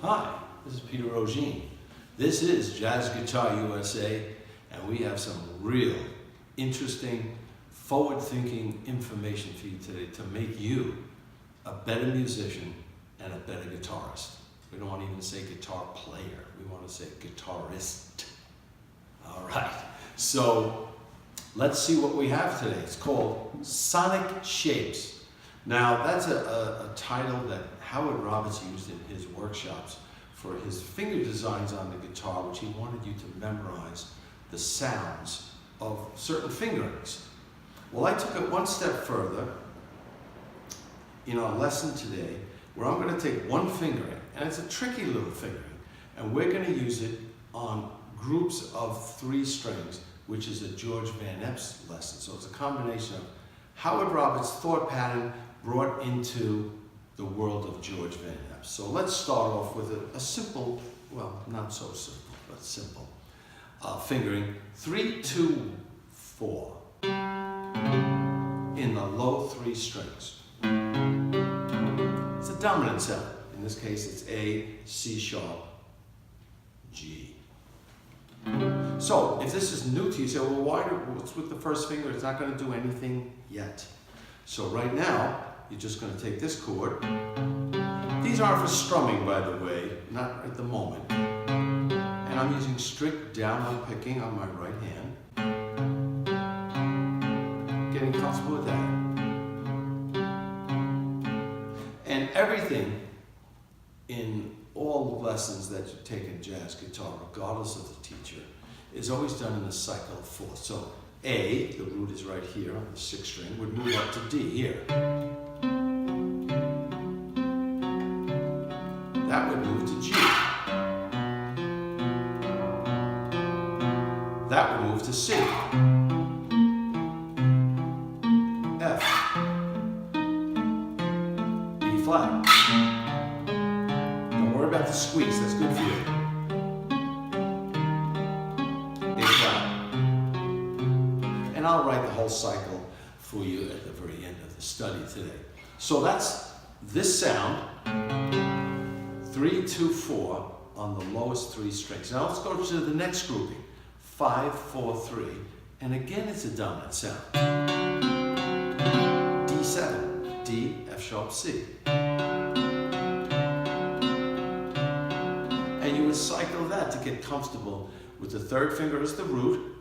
Hi, this is Peter Rogine. This is Jazz Guitar USA, and we have some real interesting, forward-thinking information for you today to make you a better musician and a better guitarist. We don't want to even say guitar player, we want to say guitarist. All right, so let's see what we have today. It's called Sonic Shapes. Now, that's a title that Howard Roberts used in his workshops for his finger designs on the guitar, which he wanted you to memorize the sounds of certain fingerings. Well, I took it one step further in our lesson today, where I'm going to take one fingering, and it's a tricky little fingering, and we're going to use it on groups of 3 strings, which is a George Van Epps lesson. So it's a combination of Howard Roberts' thought pattern brought into the world of George Van Epps. So let's start off with a simple, well, not so simple, but simple fingering. 3, 2, 4 in the low 3 strings. It's a dominant sound. In this case, it's A, C sharp, G. So if this is new to you, you say, well, what's with the first finger? It's not going to do anything yet. So right now, you're just going to take this chord. These are for strumming, by the way, not at the moment. And I'm using strict downward picking on my right hand. Getting comfortable with that. And everything in all lessons that you take in jazz guitar, regardless of the teacher, is always done in a cycle of 4. So A, the root is right here on the 6th string, would move up to D here. That would move to G. That would move to C. F. B flat. Don't worry about the squeeze, that's good for you. A flat. And I'll write the whole cycle for you at the very end of the study today. So that's this sound. 3, 2, 4 on the lowest 3 strings. Now let's go to the next grouping. 5, 4, 3. And again, it's a dominant sound. D7, D, F sharp, C. And you would cycle that to get comfortable with the 3rd finger as the root.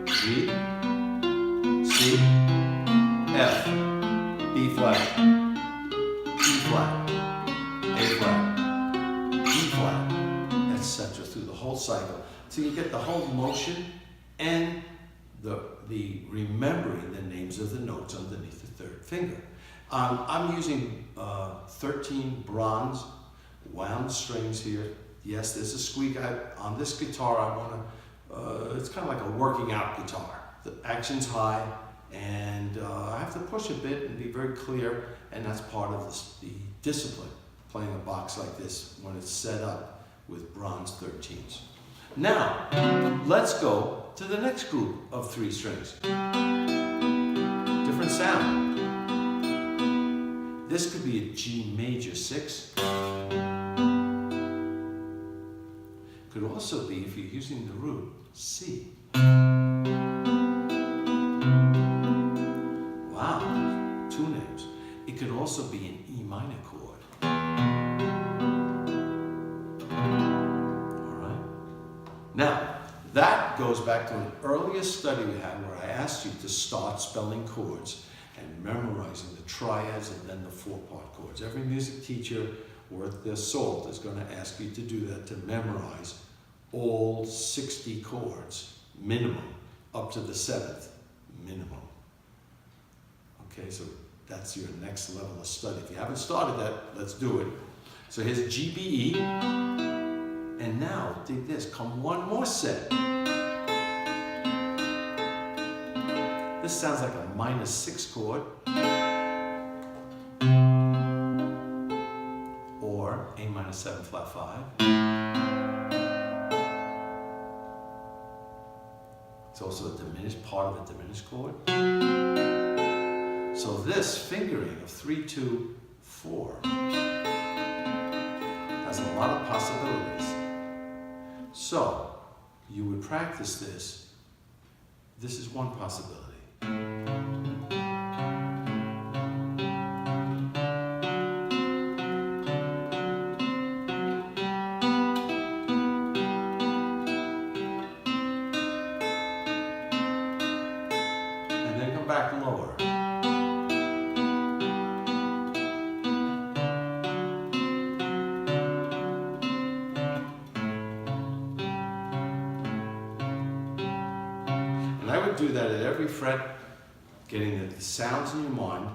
G, C, F, B flat. Flat, A flat, E flat, etc. through the whole cycle. So you get the whole motion and the remembering the names of the notes underneath the 3rd finger. I'm using 13 bronze wound strings here. Yes, there's a squeak. On this guitar, I want to, it's kind of like a working out guitar. The action's high, and I have to push a bit and be very clear, and that's part of the discipline, playing a box like this when it's set up with bronze 13s. Now, let's go to the next group of 3 strings. Different sound. This could be a G major 6. Could also be, if you're using the root, C. Wow, 2 names. It could also be an E minor chord. All right. Now, that goes back to an earlier study we had where I asked you to start spelling chords and memorizing the triads and then the 4-part chords. Every music teacher worth their salt is going to ask you to do that, to memorize all 60 chords, minimum, up to the 7th, minimum. Okay, so that's your next level of study. If you haven't started that, let's do it. So here's G, B, E, and now, dig this, come one more set. This sounds like a -6 chord, or A-7 flat 5. It's also a diminished part of a diminished chord. So this fingering of 3, 2, 4 has a lot of possibilities. So you would practice this. This is one possibility. Back lower. And I would do that at every fret, getting the sounds in your mind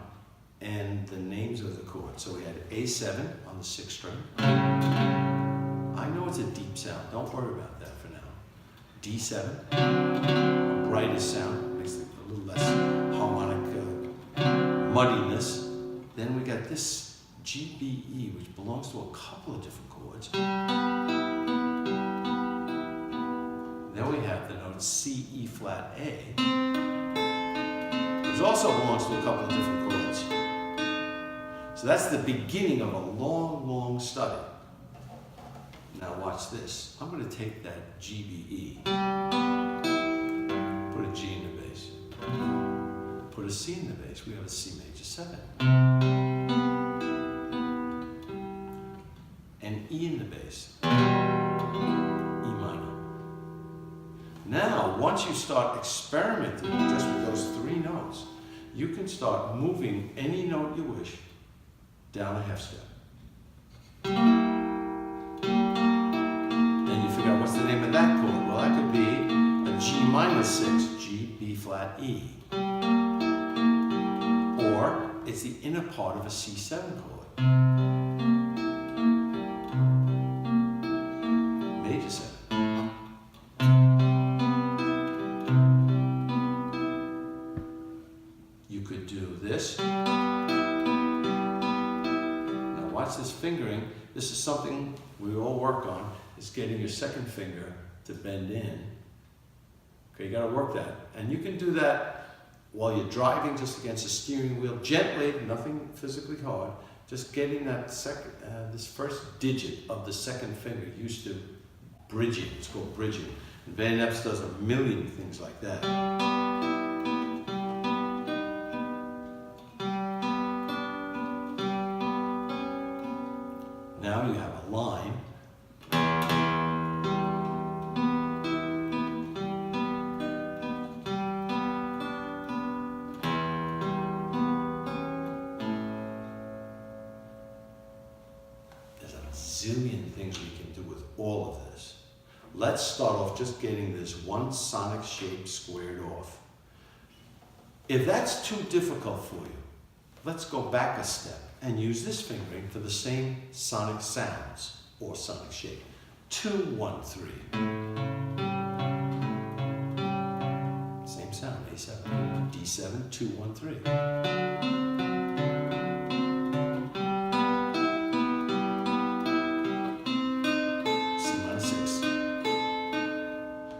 and the names of the chords. So we had A7 on the 6th string. I know it's a deep sound, don't worry about that for now. D7, a brightest sound, makes it a little less harmonic muddiness. Then we got this G, B, E, which belongs to a couple of different chords. Then we have the note C, E flat, A, which also belongs to a couple of different chords. So that's the beginning of a long, long study. Now watch this. I'm going to take that G, B, E, put a G in the bass. Put a C in the bass. We have a C major 7. And E in the bass. E minor. Now, once you start experimenting just with those 3 notes, you can start moving any note you wish down a half step. Then you figure out what's the name of that chord. Well, that could be a G minor 6, G, B flat, E. Or it's the inner part of a C7 chord. Major 7. You could do this. Now watch this fingering. This is something we all work on, is getting your second finger to bend in. Okay, you gotta work that. And you can do that while you're driving just against the steering wheel, gently, nothing physically hard, just getting that this first digit of the second finger used to bridging. It's called bridging. And Van Epps does a million things like that. Now you have a line. Zillion things we can do with all of this. Let's start off just getting this one sonic shape squared off. If that's too difficult for you, let's go back a step and use this fingering for the same sonic sounds or sonic shape. 2, 1, 3. Same sound, A7, D7, 2, 1, 3.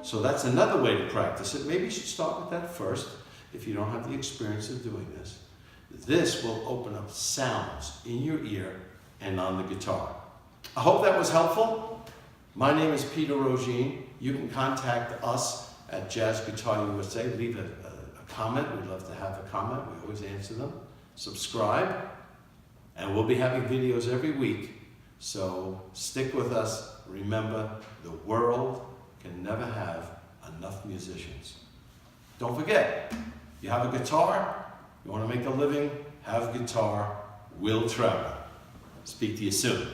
So that's another way to practice it. Maybe you should start with that first if you don't have the experience of doing this. This will open up sounds in your ear and on the guitar. I hope that was helpful. My name is Peter Rogine. You can contact us at Jazz Guitar USA. Leave a comment. We'd love to have a comment. We always answer them. Subscribe. And we'll be having videos every week. So stick with us. Remember, the world can never have enough musicians. Don't forget, you have a guitar, you want to make a living, have a guitar, will travel. Speak to you soon.